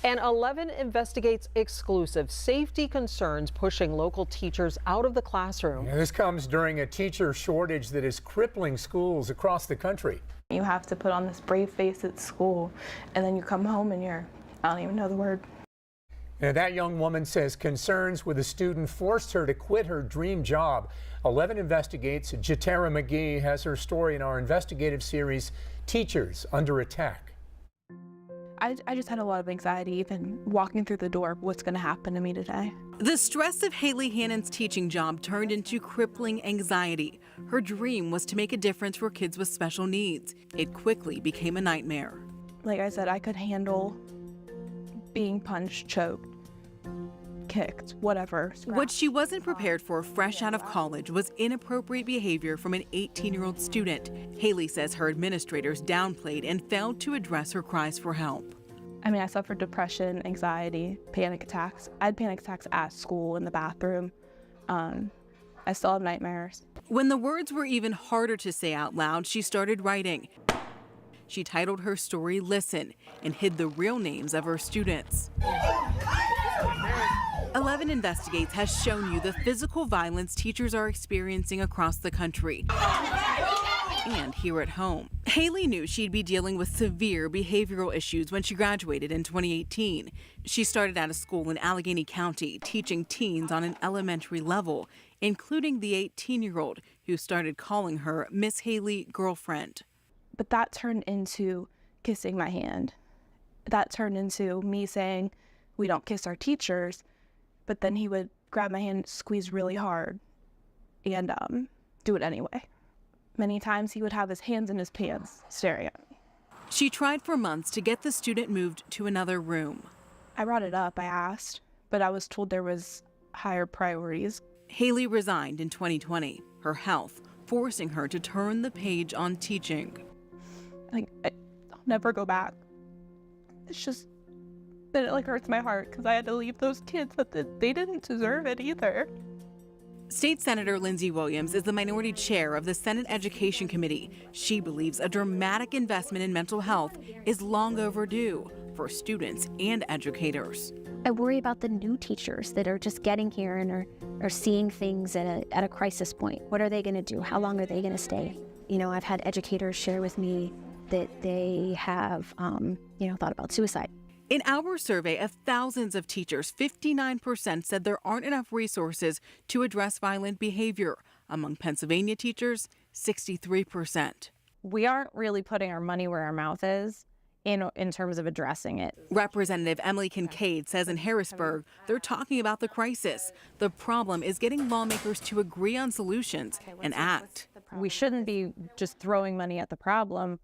And 11 investigates exclusive safety concerns pushing local teachers out of the classroom. And this comes during a teacher shortage that is crippling schools across the country. You have to put on this brave face at school, and then you come home and I don't even know the word. And that young woman says concerns with a student forced her to quit her dream job. 11 investigates. Jatera McGee has her story in our investigative series, Teachers Under Attack. I just had a lot of anxiety even walking through the door. What's going to happen to me today? The stress of Haley Hannon's teaching job turned into crippling anxiety. Her dream was to make a difference for kids with special needs. It quickly became a nightmare. Like I said, I could handle being punched, choked, kicked, whatever. What she wasn't prepared for fresh out of college was inappropriate behavior from an 18-year-old student. Haley says her administrators downplayed and failed to address her cries for help. I mean, I suffered depression, anxiety, panic attacks. I had panic attacks at school, in the bathroom. I still have nightmares. When the words were even harder to say out loud, she started writing. She titled her story Listen and hid the real names of her students. 11 Investigates has shown you the physical violence teachers are experiencing across the country and here at home. Haley knew she'd be dealing with severe behavioral issues when she graduated in 2018. She started out of school in Allegheny County, teaching teens on an elementary level, including the 18-year-old who started calling her Miss Haley girlfriend. But that turned into kissing my hand. That turned into me saying, we don't kiss our teachers. But then he would grab my hand, squeeze really hard, and do it anyway. Many times he would have his hands in his pants staring at me. She tried for months to get the student moved to another room. I brought it up, I asked, but I was told there was higher priorities. Haley resigned in 2020, her health forcing her to turn the page on teaching. I'll never go back. It's just that it hurts my heart because I had to leave those kids, but they didn't deserve it either. State Senator Lindsey Williams is the minority chair of the Senate Education Committee. She believes a dramatic investment in mental health is long overdue for students and educators. I worry about the new teachers that are just getting here and are seeing things at a crisis point. What are they going to do? How long are they going to stay? You know, I've had educators share with me that they have, thought about suicide. In our survey of thousands of teachers, 59% said there aren't enough resources to address violent behavior. Among Pennsylvania teachers, 63%. We aren't really putting our money where our mouth is in terms of addressing it. Representative Emily Kincaid says in Harrisburg, they're talking about the crisis. The problem is getting lawmakers to agree on solutions and act. We shouldn't be just throwing money at the problem.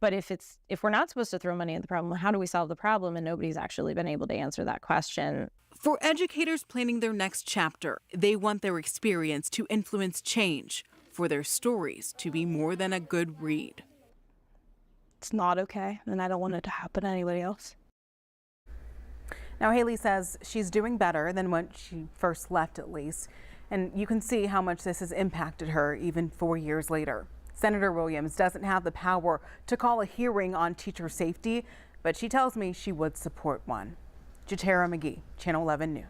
But if we're not supposed to throw money at the problem, how do we solve the problem? And nobody's actually been able to answer that question. For educators planning their next chapter, they want their experience to influence change, for their stories to be more than a good read. It's not okay, and I don't want it to happen to anybody else. Now, Haley says she's doing better than when she first left, at least. And you can see how much this has impacted her even 4 years later. Senator Williams doesn't have the power to call a hearing on teacher safety, but she tells me she would support one. Jatera McGee, Channel 11 News.